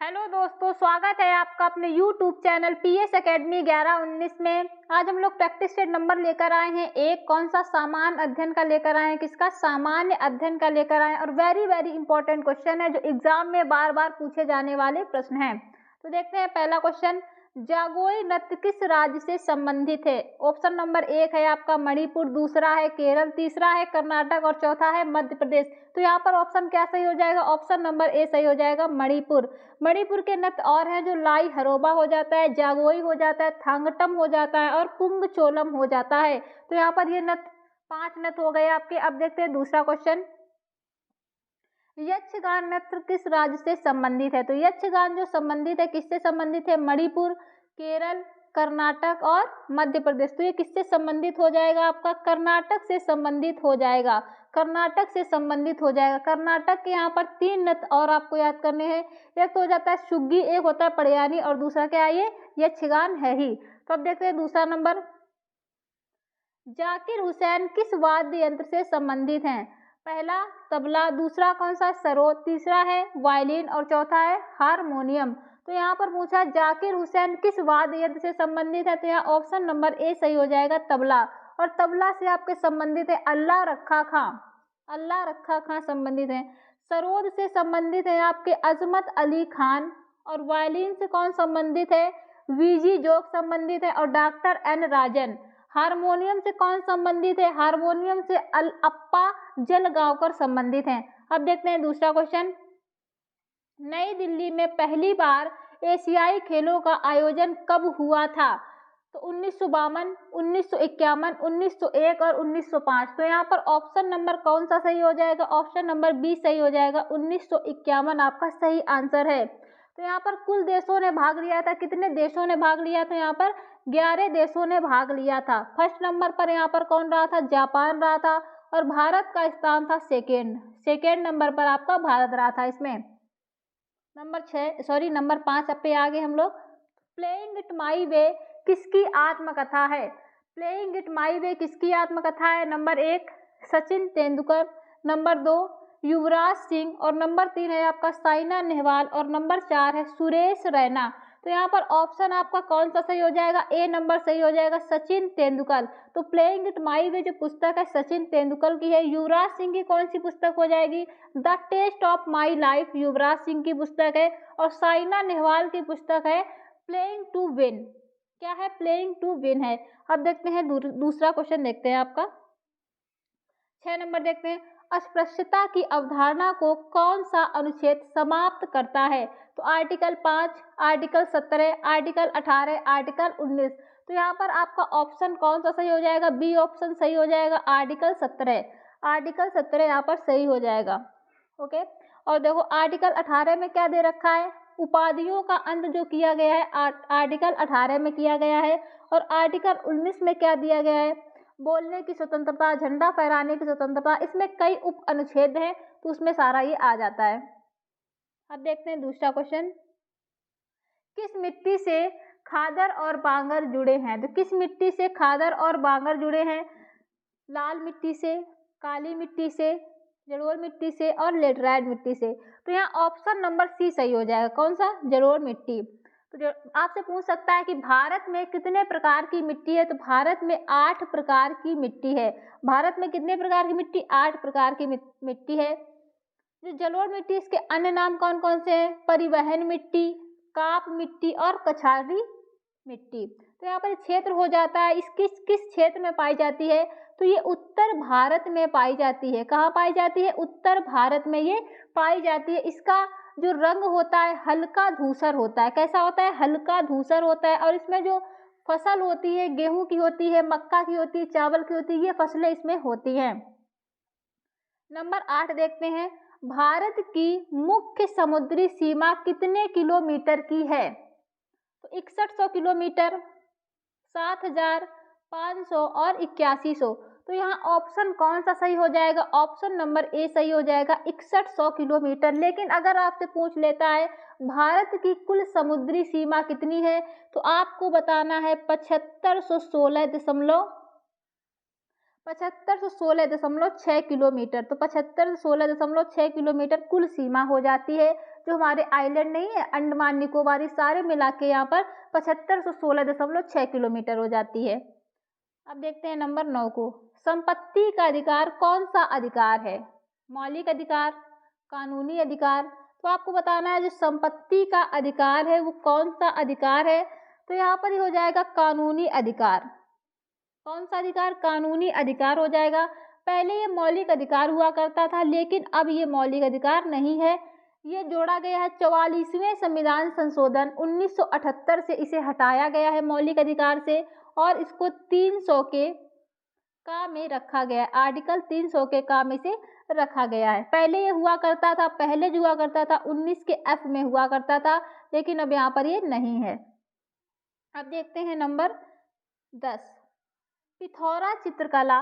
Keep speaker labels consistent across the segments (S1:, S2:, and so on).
S1: Hello दोस्तों, स्वागत है आपका अपने YouTube चैनल पीएस एकेडमी 11-19 में। आज हम लोग प्रैक्टिस सेट नंबर लेकर आए हैं। एक कौन सा सामान्य अध्ययन का लेकर आए हैं, किसका सामान्य अध्ययन का लेकर आए हैं और वेरी इंपॉर्टेंट क्वेश्चन है जो एग्जाम में बार बार पूछे जाने वाले प्रश्न हैं। तो देखते हैं पहला क्वेश्चन, जागोई नृत्य किस राज्य से संबंधित है। ऑप्शन नंबर 1 है आपका मणिपुर, दूसरा है केरल, तीसरा है कर्नाटक और चौथा है मध्य प्रदेश। तो यहाँ पर ऑप्शन क्या सही हो जाएगा, ऑप्शन नंबर ए सही हो जाएगा, मणिपुर। मणिपुर के नृत्य और हैं जो लाई हरोबा हो जाता है, जागोई हो जाता है, थांगटम हो जाता है और पुंगचोलम हो जाता है। तो यहाँ पर ये नृत्य 5 नृत्य हो गए आपके। अब देखते हैं दूसरा क्वेश्चन, यक्षगान नृत्य किस राज्य से संबंधित है। तो यक्षगान जो संबंधित है किससे संबंधित है, मणिपुर, केरल, कर्नाटक और मध्य प्रदेश। तो ये किससे संबंधित हो जाएगा आपका, कर्नाटक से संबंधित हो जाएगा, कर्नाटक से संबंधित हो जाएगा। कर्नाटक के यहाँ पर 3 नृत्य और आपको याद करने हैं। एक तो हो जाता है शुग्गी, एक होता है पड़यानी और दूसरा क्या है, ये यक्षगान है ही। तो अब देखते हैं दूसरा नंबर, जाकिर हुसैन किस वाद्य यंत्र से संबंधित हैं। पहला तबला, दूसरा कौन सा सरोद, तीसरा है वायलिन और चौथा है हारमोनियम। तो यहाँ पर पूछा जाकिर हुसैन किस वाद्य यंत्र से संबंधित है, तो यहाँ ऑप्शन नंबर ए सही हो जाएगा, तबला। और तबला से आपके संबंधित है अल्लाह रखा खां, अल्लाह रखा खां संबंधित है। सरोद से संबंधित है आपके अजमत अली खान और वायलिन से कौन संबंधित है, वीजी जोग संबंधित है और डॉक्टर एन राजन। हारमोनियम से कौन संबंधित है, हारमोनियम से अप्पा जलगांवकर संबंधित हैं। अब देखते हैं दूसरा क्वेश्चन, नई दिल्ली में पहली बार एशियाई खेलों का आयोजन कब हुआ था। तो 1952, 1951, 1901 और 1905। तो यहाँ पर ऑप्शन नंबर कौन सा सही हो जाएगा, ऑप्शन नंबर बी सही हो जाएगा, 1951 आपका सही आंसर है। तो यहाँ पर कुल देशों ने भाग लिया था, कितने देशों ने भाग लिया था, यहाँ पर 11 देशों ने भाग लिया था। फर्स्ट नंबर पर यहाँ पर कौन रहा था, जापान रहा था और भारत का स्थान था सेकेंड नंबर पर आपका भारत रहा था। इसमें नंबर 5 अब पे आगे हम लोग, प्लेइंग इट माई वे किसकी आत्मकथा है। प्लेइंग इट माई वे किसकी आत्मकथा है, नंबर 1 सचिन तेंदुलकर, नंबर 2 युवराज सिंह और नंबर 3 है आपका साइना नेहवाल और नंबर 4 है सुरेश रैना। तो यहाँ पर ऑप्शन आपका कौन सा सही हो जाएगा, ए नंबर सही हो जाएगा, सचिन तेंदुलकर। तो प्लेइंग इट माई वे जो पुस्तक है सचिन तेंदुलकर की है। युवराज सिंह की कौन सी पुस्तक हो जाएगी, the test of my life, Yuvraj Singh की पुस्तक है। और साइना नेहवाल की पुस्तक है प्लेइंग टू विन, क्या है, प्लेइंग टू विन है। अब देखते हैं दूसरा क्वेश्चन, देखते हैं आपका 6 नंबर देखते हैं, अस्पृश्यता की अवधारणा को कौन सा अनुच्छेद समाप्त करता है। तो आर्टिकल 5, आर्टिकल 17, आर्टिकल 18, आर्टिकल 19। तो यहाँ पर आपका ऑप्शन कौन सा सही हो जाएगा, बी ऑप्शन सही हो जाएगा, आर्टिकल 17। आर्टिकल 17 यहाँ पर सही हो जाएगा। ओके, और देखो आर्टिकल 18 में क्या दे रखा है, उपाधियों का अंत जो किया गया है आर्टिकल 18 में किया गया है। और आर्टिकल 19 में क्या दिया गया है, बोलने की स्वतंत्रता, झंडा फहराने की स्वतंत्रता। इसमें कई उप अनुच्छेद हैं तो उसमें सारा ये आ जाता है। अब देखते हैं दूसरा क्वेश्चन, किस मिट्टी से खादर और बांगर जुड़े हैं। तो किस मिट्टी से खादर और बांगर जुड़े हैं, लाल मिट्टी से, काली मिट्टी से, जलोढ़ मिट्टी से और लेटराइट मिट्टी से। तो यहाँ ऑप्शन नंबर सी सही हो जाएगा, कौन सा, जलोढ़ मिट्टी। तो जो आपसे पूछ सकता है कि भारत में कितने प्रकार की मिट्टी है, तो भारत में 8 प्रकार की मिट्टी है। भारत में कितने प्रकार की मिट्टी, 8 प्रकार की मिट्टी है। जो जलोढ़ मिट्टी, इसके अन्य नाम कौन कौन से हैं, परिवहन मिट्टी, काप मिट्टी और कछारी मिट्टी। तो यहाँ पर क्षेत्र हो जाता है, इस किस क्षेत्र में पाई जाती है, तो ये उत्तर भारत में पाई जाती है। कहाँ पाई जाती है, उत्तर भारत में ये पाई जाती है। इसका जो रंग होता है हल्का धूसर होता है, कैसा होता है, हल्का धूसर होता है। और इसमें जो फसल होती है, गेहूं की होती है, मक्का की होती है, चावल की होती है, ये फसलें इसमें होती हैं। नंबर 8 देखते हैं, भारत की मुख्य समुद्री सीमा कितने किलोमीटर की है। तो 6100 किलोमीटर, 7500 और 8100। तो यहाँ ऑप्शन कौन सा सही हो जाएगा, ऑप्शन नंबर ए सही हो जाएगा, 6100 किलोमीटर। लेकिन अगर आपसे पूछ लेता है भारत की कुल समुद्री सीमा कितनी है, तो आपको बताना है 7516.6 किलोमीटर। तो 7516.6 किलोमीटर कुल सीमा हो जाती है। जो हमारे आइलैंड नहीं है अंडमान निकोबार, ये सारे मिला के यहाँ पर 7516.6 किलोमीटर हो जाती है। अब देखते हैं नंबर 9 को। संपत्ति का अधिकार कौन सा अधिकार है? मौलिक अधिकार, कानूनी अधिकार। तो आपको बताना है जो संपत्ति का अधिकार है वो कौन सा अधिकार है। तो यहाँ पर ही हो जाएगा कानूनी अधिकार। कौन सा अधिकार? कानूनी अधिकार हो जाएगा। पहले ये मौलिक अधिकार हुआ करता था, लेकिन अब ये मौलिक अधिकार नहीं है। ये जोड़ा गया है 44वें संविधान संशोधन 1978 से, इसे हटाया गया है मौलिक अधिकार से और इसको 300 के का में रखा गया है। आर्टिकल 300 के का में से रखा गया है। पहले ये हुआ करता था, पहले जो हुआ करता था 19 के F में हुआ करता था, लेकिन अब यहाँ पर ये नहीं है। अब देखते हैं नंबर 10। पिथौरा चित्रकला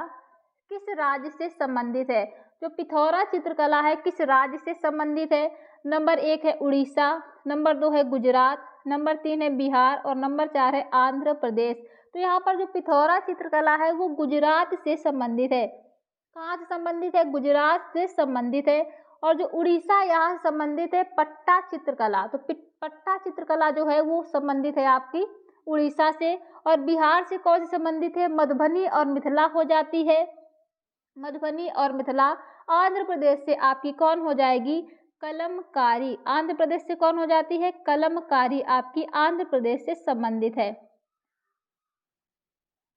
S1: किस राज्य से संबंधित है? जो पिथौरा चित्रकला है किस राज्य से संबंधित है? नंबर 1 है उड़ीसा, नंबर 2 है गुजरात, नंबर 3 है बिहार और नंबर 4 है आंध्र प्रदेश। तो यहाँ पर जो पिथौरा चित्रकला है वो गुजरात से संबंधित है। कहाँ से संबंधित है? गुजरात से संबंधित है। और जो उड़ीसा यहाँ संबंधित है पट्टा चित्रकला, तो पट्टा चित्रकला जो है वो संबंधित है आपकी उड़ीसा से। और बिहार से कौन से संबंधित है? मधुबनी और मिथिला हो जाती है, मधुबनी और मिथिला। आंध्र प्रदेश से आपकी कौन हो जाएगी? कलमकारी। आंध्र प्रदेश से कौन हो जाती है? कलमकारी आपकी आंध्र प्रदेश से संबंधित है।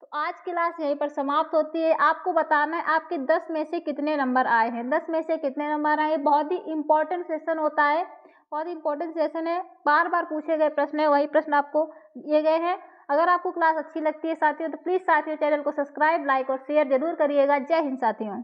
S1: तो आज की क्लास यहीं पर समाप्त होती है। आपको बताना है आपके 10 में से कितने नंबर आए हैं, 10 में से कितने नंबर आए। बहुत ही इंपॉर्टेंट सेशन होता है, बहुत ही इंपॉर्टेंट सेशन है। बार बार पूछे गए प्रश्न है, वही प्रश्न आपको दिए गए हैं। अगर आपको क्लास अच्छी लगती है साथियों तो प्लीज़ साथियों चैनल को सब्सक्राइब, लाइक और शेयर जरूर करिएगा। जय हिंद साथियों।